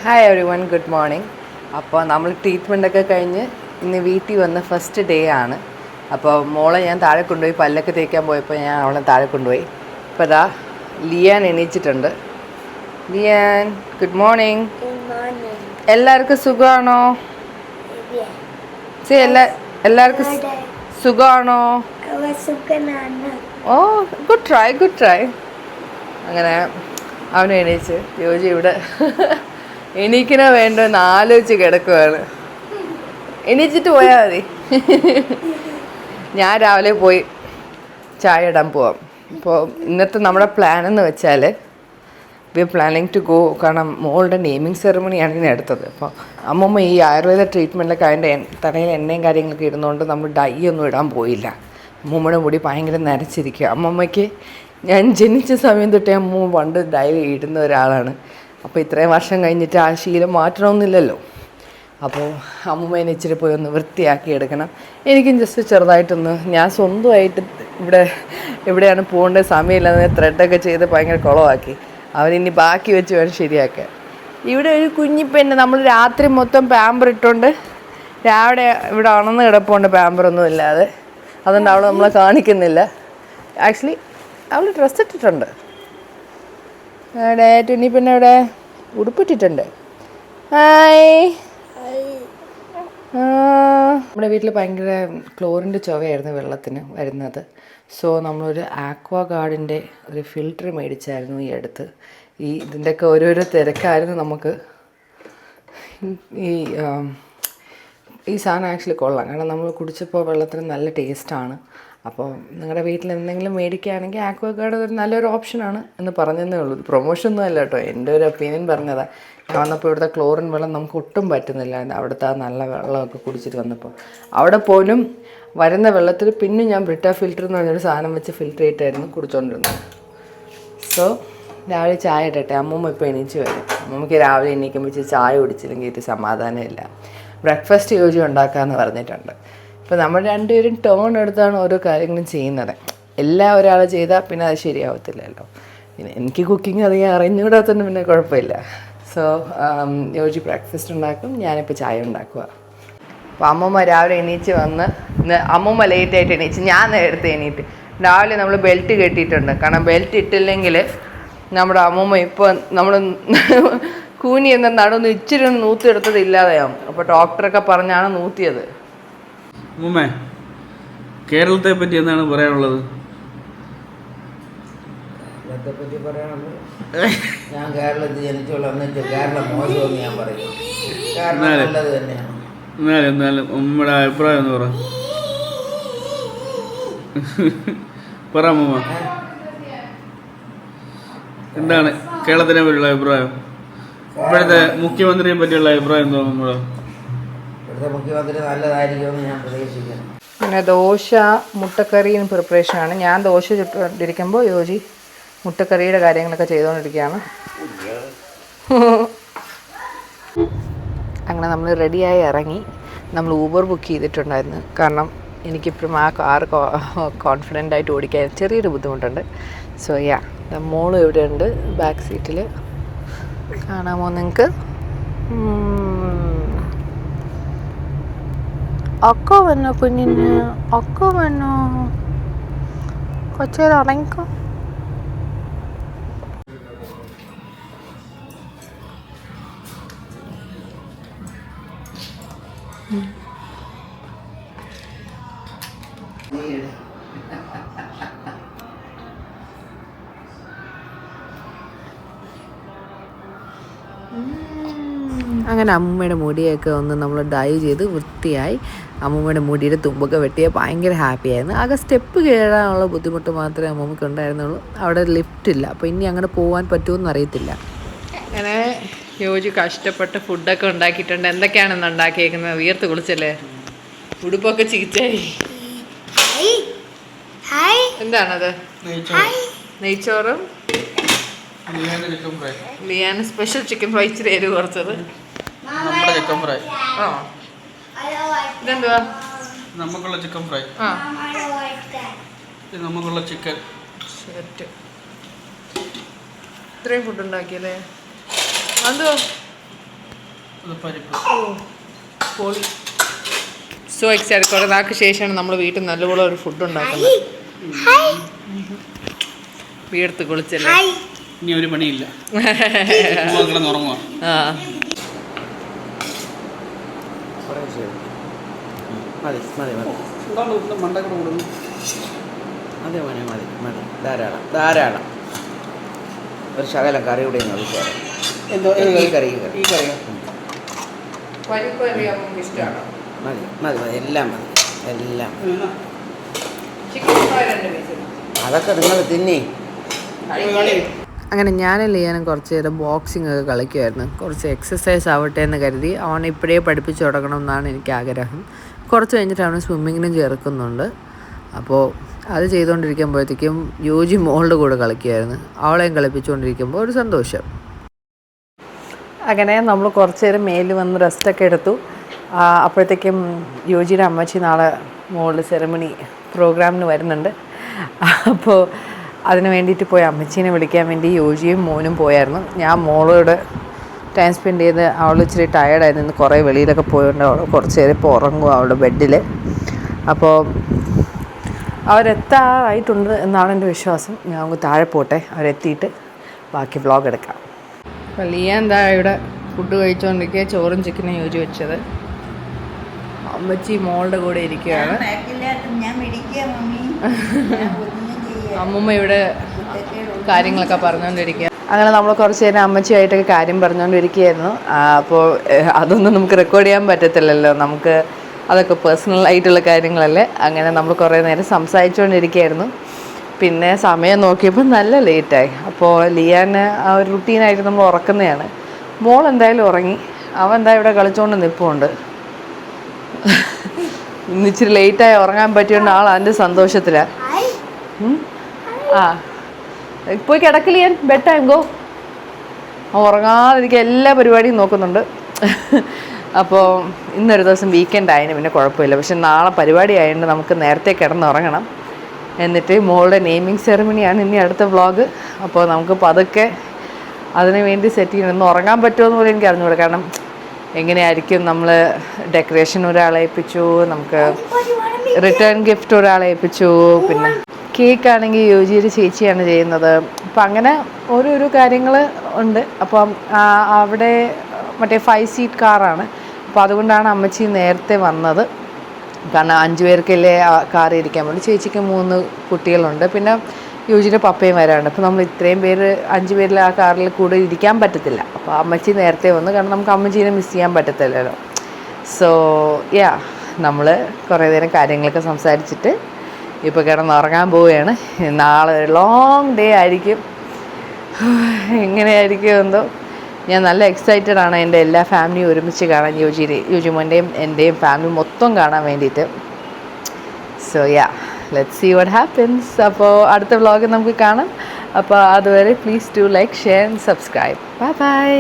Hi every one, good morning. അപ്പോൾ നമ്മൾ ട്രീറ്റ്മെൻറ്റൊക്കെ കഴിഞ്ഞ് ഇന്ന് വീട്ടിൽ വന്ന ഫസ്റ്റ് ഡേ ആണ്. അപ്പോൾ മോളെ ഞാൻ താഴെ കൊണ്ടുപോയി പല്ലൊക്കെ തേക്കാൻ പോയപ്പോൾ ഞാൻ അവളെ താഴെ കൊണ്ടുപോയി. ഇപ്പോൾ അതാ ലിയാൻ എണീച്ചിട്ടുണ്ട്. Liyan, good morning. എല്ലാവർക്കും സുഖമാണോ? എല്ലാവർക്കും സുഖമാണോ? ഓ, ഗുഡ് ട്രൈ. അങ്ങനെ അവൻ എണീച്ച് യോജി ഇവിടെ എണീക്കണ വേണ്ടെന്ന് ആലോചിച്ച് കിടക്കുവാണ്. എണീച്ചിട്ട് പോയാൽ മതി. ഞാൻ രാവിലെ പോയി ചായ ഇടാൻ പോവാം. ഇപ്പോൾ ഇന്നത്തെ നമ്മുടെ പ്ലാൻ എന്ന് വെച്ചാൽ we are planning to go. കാരണം മോളുടെ നെയിമിങ് സെറമണിയാണ് ഇനി അടുത്തത്. അപ്പോൾ അമ്മമ്മ ഈ ആയുർവേദ ട്രീറ്റ്മെൻറ്റിലൊക്കെ അതിൻ്റെ തലയിൽ എണ്ണയും കാര്യങ്ങളൊക്കെ ഇടുന്നതുകൊണ്ട് നമ്മൾ ഡൈ ഒന്നും ഇടാൻ പോയില്ല. അമ്മൂമ്മയുടെ മുടി ഭയങ്കര നരച്ചിരിക്കുക. അമ്മമ്മയ്ക്ക് ഞാൻ ജനിച്ച സമയം തൊട്ടേ അമ്മൂമ്മ പണ്ട് ഡൈ ഇടുന്ന ഒരാളാണ്. അപ്പോൾ ഇത്രയും വർഷം കഴിഞ്ഞിട്ട് ആ ശീലം മാറ്റണമെന്നില്ലല്ലോ. അപ്പോൾ അമ്മൂമ്മേനെ ഇച്ചിരി പോയി ഒന്ന് വൃത്തിയാക്കി എടുക്കണം. എനിക്കും ജസ്റ്റ് ചെറുതായിട്ടൊന്ന് ഞാൻ സ്വന്തമായിട്ട് എവിടെയാണ് പോകേണ്ട സമയമില്ലാതെ ത്രെഡൊക്കെ ചെയ്ത് ഭയങ്കര കുളമാക്കി. അവനിനി ബാക്കി വെച്ച് വേണം ശരിയാക്കാൻ. ഇവിടെ ഒരു കുഞ്ഞിപ്പെണ്ണ് നമ്മൾ രാത്രി മൊത്തം പാമ്പർ ഇട്ടുകൊണ്ട് രാവിലെ ഇവിടെ ഉണർന്ന് കിടപ്പുണ്ട് പാമ്പറൊന്നും ഇല്ലാതെ. അതുകൊണ്ട് അവൾ നമ്മളെ കാണിക്കുന്നില്ല. ആക്ച്വലി അവൾ ഡ്രസ്സ് ഇട്ടിട്ടുണ്ട്. അവിടെ കുഞ്ഞിപ്പെണ്ണ് അവിടെ ഉടുപ്പിട്ടിട്ടുണ്ട്. ഹായ്. നമ്മുടെ വീട്ടിൽ ഭയങ്കര ക്ലോറിൻ്റെ ചുവയായിരുന്നു വെള്ളത്തിന് വരുന്നത്. സോ നമ്മളൊരു ആക്വാ ഗാർഡിൻ്റെ ഒരു ഫിൽറ്റർ മേടിച്ചായിരുന്നു ഈ അടുത്ത്. ഇതിൻ്റെയൊക്കെ ഓരോരോ തിരക്കായിരുന്നു നമുക്ക്. ഈ സാധനം ആക്ച്വലി കൊള്ളാം. കാരണം നമ്മൾ കുടിച്ചപ്പോൾ വെള്ളത്തിന് നല്ല ടേസ്റ്റാണ്. അപ്പോൾ നിങ്ങളുടെ വീട്ടിൽ എന്തെങ്കിലും മേടിക്കുകയാണെങ്കിൽ ആക്വാ ഗാർഡ് ഒരു നല്ലൊരു ഓപ്ഷനാണ് എന്ന് പറഞ്ഞതേ ഉള്ളൂ. പ്രൊമോഷനൊന്നും അല്ല കേട്ടോ, എൻ്റെ ഒരു ഒപ്പീനിയൻ പറഞ്ഞതാണ്. ഞാൻ വന്നപ്പോൾ ഇവിടുത്തെ ക്ലോറിൻ വെള്ളം നമുക്ക് ഒട്ടും പറ്റുന്നില്ല. അവിടുത്തെ ആ നല്ല വെള്ളമൊക്കെ കുടിച്ചിട്ട് വന്നപ്പോൾ അവിടെ പോലും വരുന്ന വെള്ളത്തിൽ പിന്നെ ഞാൻ ബ്രിട്ട ഫിൽറ്റർ എന്ന് പറഞ്ഞൊരു സാധനം വെച്ച് ഫിൽറ്റർ ചെയ്തിട്ടായിരുന്നു കുടിച്ചുകൊണ്ടിരുന്നത്. സോ രാവിലെ ചായ ഇടട്ടെ. അമ്മൂമ്മ ഇപ്പോൾ എണീച്ച് വരും. അമ്മൂമ്മയ്ക്ക് രാവിലെ എണീക്കുമ്പോൾ ചായ കുടിച്ചില്ലെങ്കിൽ ഒരു സമാധാനമില്ല. ബ്രേക്ക്ഫാസ്റ്റ് യോജി ഉണ്ടാക്കാമെന്ന് പറഞ്ഞിട്ടുണ്ട്. ഇപ്പോൾ നമ്മൾ രണ്ടുപേരും ടേൺ എടുത്താണ് ഓരോ കാര്യങ്ങളും ചെയ്യുന്നത്. എല്ലാം ഒരാൾ ചെയ്താൽ പിന്നെ അത് ശരിയാവത്തില്ലല്ലോ. പിന്നെ എനിക്ക് കുക്കിംഗ് അധികം അറിഞ്ഞുകൂടാത്തതുകൊണ്ട് പിന്നെ കുഴപ്പമില്ല. സോ യോജി ബ്രേക്ക്ഫാസ്റ്റ് ഉണ്ടാക്കും, ഞാനിപ്പോൾ ചായ ഉണ്ടാക്കുക. അപ്പോൾ അമ്മൂമ്മ രാവിലെ എണീച്ച് വന്ന് അമ്മൂമ്മ ലേറ്റായിട്ട് എണീച്ച് ഞാൻ നേരത്തെ എണീറ്റ്. രാവിലെ നമ്മൾ ബെൽറ്റ് കെട്ടിയിട്ടുണ്ട്. കാരണം ബെൽറ്റ് ഇട്ടില്ലെങ്കിൽ നമ്മുടെ അമ്മൂമ്മ ഇപ്പോൾ നമ്മൾ കൂനി എന്ന നടന്ന് ഇച്ചിരി നൂത്തിയെടുത്തത് ഇല്ലാതെയാവും. അപ്പോൾ ഡോക്ടറൊക്കെ പറഞ്ഞാണ് നൂത്തിയത്. അമ്മൂമ്മേ, കേരളത്തെ പറ്റി എന്താണ് പറയാനുള്ളത്? കേരളത്തെപ്പറ്റി പറയാനുള്ളത്, ഞാൻ കേരളത്തിൽ ജനിച്ചുള്ള എന്നിട്ട് കേരളം മോശമെന്ന് ഞാൻ പറയും. കേരളം നല്ലത് തന്നെയാണ്. എന്നാലും നമ്മുടെ അഭിപ്രായം എന്ന് പറ അമ്മൂമ്മ. എന്താണ് കേരളത്തിനെ പറ്റിയുള്ള അഭിപ്രായം? ഇപ്പോഴത്തെ മുഖ്യമന്ത്രിയെ പറ്റിയുള്ള അഭിപ്രായം എന്തോ? ഇവിടുത്തെ മുഖ്യമന്ത്രി നല്ലതായിരിക്കുമെന്ന് ഞാൻ പ്രതീക്ഷിക്കുന്നു. പിന്നെ ദോശ മുട്ടക്കറിയും പ്രിപ്പറേഷനാണ്. ഞാൻ ദോശ ചുട്ടുകൊണ്ടിരിക്കുമ്പോൾ യോജി മുട്ടക്കറിയുടെ കാര്യങ്ങളൊക്കെ ചെയ്തുകൊണ്ടിരിക്കുകയാണ്. അങ്ങനെ നമ്മൾ റെഡിയായി ഇറങ്ങി. നമ്മൾ ഊബർ ബുക്ക് ചെയ്തിട്ടുണ്ടായിരുന്നു. കാരണം എനിക്കിപ്പോഴും ആ കാർ കോൺഫിഡൻ്റായിട്ട് ഓടിക്കാൻ ചെറിയൊരു ബുദ്ധിമുട്ടുണ്ട്. സോ മോളും ഇവിടെ ഉണ്ട് ബാക്ക് സീറ്റിൽ. കാണാമോ നിങ്ങൾക്ക്? ഒക്കെ വന്നോ കുഞ്ഞിന്? ഒക്കെ വന്നോ? കൊച്ചേരം ഉറങ്ങിക്കോ. അങ്ങനെ അമ്മൂമ്മയുടെ മുടിയൊക്കെ ഒന്ന് നമ്മൾ ഡൈ ചെയ്ത് വൃത്തിയായി. അമ്മൂമ്മയുടെ മുടിയുടെ തുമ്പൊക്കെ വെട്ടിയാൽ ഭയങ്കര ഹാപ്പിയായിരുന്നു. ആകെ സ്റ്റെപ്പ് കയറാനുള്ള ബുദ്ധിമുട്ട് മാത്രമേ അമ്മൂമ്മയ്ക്ക് ഉണ്ടായിരുന്നുള്ളൂ. അവിടെ ലിഫ്റ്റ് ഇല്ല. അപ്പോൾ ഇനി അങ്ങനെ പോകാൻ പറ്റുമെന്ന് അറിയത്തില്ല. അങ്ങനെ യോജി കഷ്ടപ്പെട്ട് ഫുഡൊക്കെ ഉണ്ടാക്കിയിട്ടുണ്ട്. എന്തൊക്കെയാണെന്ന് ഉണ്ടാക്കിയേക്കുന്നത്? വിയർത്ത് കുളിച്ചല്ലേ? ഉടുപ്പൊക്കെ ചീത്തയായി. എന്താണത്? നെയ്ച്ചോറും ലിയാന് സ്പെഷ്യൽ ചിക്കൻ ഫ്രൈ. ഇച്ചിരി എരിവ് കുറച്ചത്. Chicken fry. ഇതെന്തുവാ? നമുക്കുള്ള ചിക്കൻ ഫ്രൈ. നമുക്കുള്ള ചിക്കൻ. ഇത്രയും ഫുഡ് ഉണ്ടാക്കിയല്ലേ? എന്തോ പൊളി. So excited. കുറേ നാൾക്ക് ശേഷമാണ് നമ്മൾ വീട്ടിൽ നല്ലപോലെ ഒരു ഫുഡ് ഉണ്ടാക്കുന്നത്. വീർത്ത് കുളിച്ചല്ലേ. ഇനി ഒരു പണിയില്ല. കിടന്നുറങ്ങുക. ആ മതി മതി മതി മണ്ടക്കട കൊടുക്കും. മതി മോനെ മതി മതി ധാരാളം ധാരാളം. ഒരു ശകലം കറി കൂടെ വിചാരം. എന്തോ ഈ കറി ഈ കറിയോ? പരിപ്പ് കറി നമുക്ക് ഇഷ്ടമാണോ? മതി മതി മതി എല്ലാം മതി എല്ലാം. Chicken fry 2 piece. അതൊക്കെ നിങ്ങൾ തിന്നേ. അങ്ങനെ ഞാനും ലിയാനും കുറച്ച് നേരം ബോക്സിംഗ് ഒക്കെ കളിക്കുമായിരുന്നു. കുറച്ച് എക്സസൈസ് ആവട്ടെ എന്ന് കരുതി അവനെ ഇപ്പോഴേ പഠിപ്പിച്ച് തുടങ്ങണം എന്നാണ് എനിക്ക് ആഗ്രഹം. കുറച്ച് കഴിഞ്ഞിട്ട് അവന് സ്വിമ്മിങ്ങിനും ചേർക്കുന്നുണ്ട്. അപ്പോൾ അത് ചെയ്തുകൊണ്ടിരിക്കുമ്പോഴത്തേക്കും യോജി മോളുടെ കൂടെ കളിക്കുമായിരുന്നു. അവളെയും കളിപ്പിച്ചുകൊണ്ടിരിക്കുമ്പോൾ ഒരു സന്തോഷം. അങ്ങനെ നമ്മൾ കുറച്ച് നേരം മേലിൽ വന്ന് റെസ്റ്റൊക്കെ എടുത്തു. അപ്പോഴത്തേക്കും യോജിയുടെ അമ്മച്ചി നാളെ മോളുടെ സെറമണി പ്രോഗ്രാമിന് വരുന്നുണ്ട്. അപ്പോൾ അതിന് വേണ്ടിയിട്ട് പോയി അമ്മച്ചീനെ വിളിക്കാൻ വേണ്ടി യോജിയും മോനും പോയായിരുന്നു. ഞാൻ മോളോട് ടൈം സ്പെൻഡ് ചെയ്ത് അവൾ ഇച്ചിരി ടയേർഡായിരുന്നു. ഇന്ന് കുറേ വെളിയിലൊക്കെ പോയതുകൊണ്ട് അവൾ കുറച്ച് നേരം ഇപ്പോൾ ഉറങ്ങുക അവളുടെ ബെഡിൽ. അപ്പോൾ അവരെത്താറായിട്ടുണ്ട് എന്നാണ് എൻ്റെ വിശ്വാസം. ഞാൻ അങ്ങ് താഴെ പോട്ടെ, അവരെത്തിയിട്ട് ബാക്കി വ്ളോഗ് എടുക്കാം. അപ്പോൾ ലിയാൻ എന്താ ഇവിടെ ഫുഡ് കഴിച്ചുകൊണ്ടിരിക്കുക. ചോറും ചിക്കനും യോജി വെച്ചത്. അമ്മച്ചി മോളുടെ കൂടെ ഇരിക്കുകയാണ്. അമ്മൂമ്മ ഇവിടെ കാര്യങ്ങളൊക്കെ പറഞ്ഞുകൊണ്ടിരിക്കുക. അങ്ങനെ നമ്മൾ കുറച്ച് നേരം അമ്മച്ചിയായിട്ടൊക്കെ കാര്യം പറഞ്ഞുകൊണ്ടിരിക്കുകയായിരുന്നു. അപ്പോൾ അതൊന്നും നമുക്ക് റെക്കോർഡ് ചെയ്യാൻ പറ്റത്തില്ലല്ലോ, നമുക്ക് അതൊക്കെ പേഴ്സണലായിട്ടുള്ള കാര്യങ്ങളല്ലേ. അങ്ങനെ നമ്മൾ കുറേ നേരം സംസാരിച്ചുകൊണ്ടിരിക്കുകയായിരുന്നു. പിന്നെ സമയം നോക്കിയപ്പോൾ നല്ല ലേറ്റായി. അപ്പോൾ ലിയാന് ആ ഒരു റുട്ടീനായിട്ട് നമ്മൾ ഉറക്കുന്നതാണ്. മോൾ എന്തായാലും ഉറങ്ങി. അവൻ എന്താ ഇവിടെ കളിച്ചുകൊണ്ട് നിൽപ്പുണ്ട്. ഇന്നിച്ചിരി ലേറ്റായി ഉറങ്ങാൻ പറ്റിയോണ്ട് ആൾ അതിൻ്റെ സന്തോഷത്തിലാണ്. ആ പോയി കിടക്കില്ല, ഞാൻ ബെഡ് ടൈം ഗോ. ഉറങ്ങാതിരിക്കുക എല്ലാ പരിപാടിയും നോക്കുന്നുണ്ട്. അപ്പോൾ ഇന്നൊരു ദിവസം വീക്കെൻഡ് ആയതിന് പിന്നെ കുഴപ്പമില്ല. പക്ഷെ നാളെ പരിപാടി ആയതുകൊണ്ട് നമുക്ക് നേരത്തെ കിടന്നുറങ്ങണം. എന്നിട്ട് മോളുടെ നെയിമിങ് സെറമണിയാണ് ഇനി അടുത്ത വ്ളോഗ്. അപ്പോൾ നമുക്ക് പതുക്കെ അതിന് വേണ്ടി സെറ്റ് ചെയ്യണം. ഇന്ന് ഉറങ്ങാൻ പറ്റുമെന്ന് പോലും എനിക്ക് അറിഞ്ഞുകൂടാ. കാരണം എങ്ങനെയായിരിക്കും, നമ്മൾ ഡെക്കറേഷൻ ഒരാളെ ഏൽപ്പിച്ചു, നമുക്ക് റിട്ടേൺ ഗിഫ്റ്റ് ഒരാളെ ഏൽപ്പിച്ചു, പിന്നെ കേക്കാണെങ്കിൽ യോജിയുടെ ചേച്ചിയാണ് ചെയ്യുന്നത്. അപ്പം അങ്ങനെ ഓരോരോ കാര്യങ്ങൾ ഉണ്ട്. അപ്പം അവിടെ മറ്റേ 5 സീറ്റ് കാറാണ്. അപ്പോൾ അതുകൊണ്ടാണ് അമ്മച്ചി നേരത്തെ വന്നത്. കാരണം 5 പേർക്കല്ലേ കാറിൽ ഇരിക്കാൻ വേണ്ടി. ചേച്ചിക്ക് 3 കുട്ടികളുണ്ട്, പിന്നെ യോജിയുടെ പപ്പയും വരാറുണ്ട്. അപ്പോൾ നമ്മൾ ഇത്രയും പേര് 5 പേരിൽ ആ കാറിൽ കൂടെ ഇരിക്കാൻ പറ്റത്തില്ല. അപ്പോൾ അമ്മച്ചി നേരത്തെ വന്നു, കാരണം നമുക്ക് അമ്മച്ചീനെ മിസ് ചെയ്യാൻ പറ്റത്തില്ലല്ലോ. സോ യാ, നമ്മൾ കുറേ നേരം കാര്യങ്ങളൊക്കെ സംസാരിച്ചിട്ട് ഇപ്പോൾ കിടന്നുറങ്ങാൻ പോവുകയാണ്. നാളെ ഒരു ലോങ് ഡേ ആയിരിക്കും. എങ്ങനെയായിരിക്കും എന്തോ. ഞാൻ നല്ല എക്സൈറ്റഡ് ആണ് എൻ്റെ എല്ലാ ഫാമിലിയും ഒരുമിച്ച് കാണാൻ, യോജിമോൻ്റെയും എൻ്റെയും ഫാമിലി മൊത്തം കാണാൻ വേണ്ടിയിട്ട്. So yeah, let's see what happens. അപ്പോൾ അടുത്ത വ്ളോഗ് നമുക്ക് കാണാം. അപ്പോൾ അതുവരെ please do like, share and subscribe. Bye by.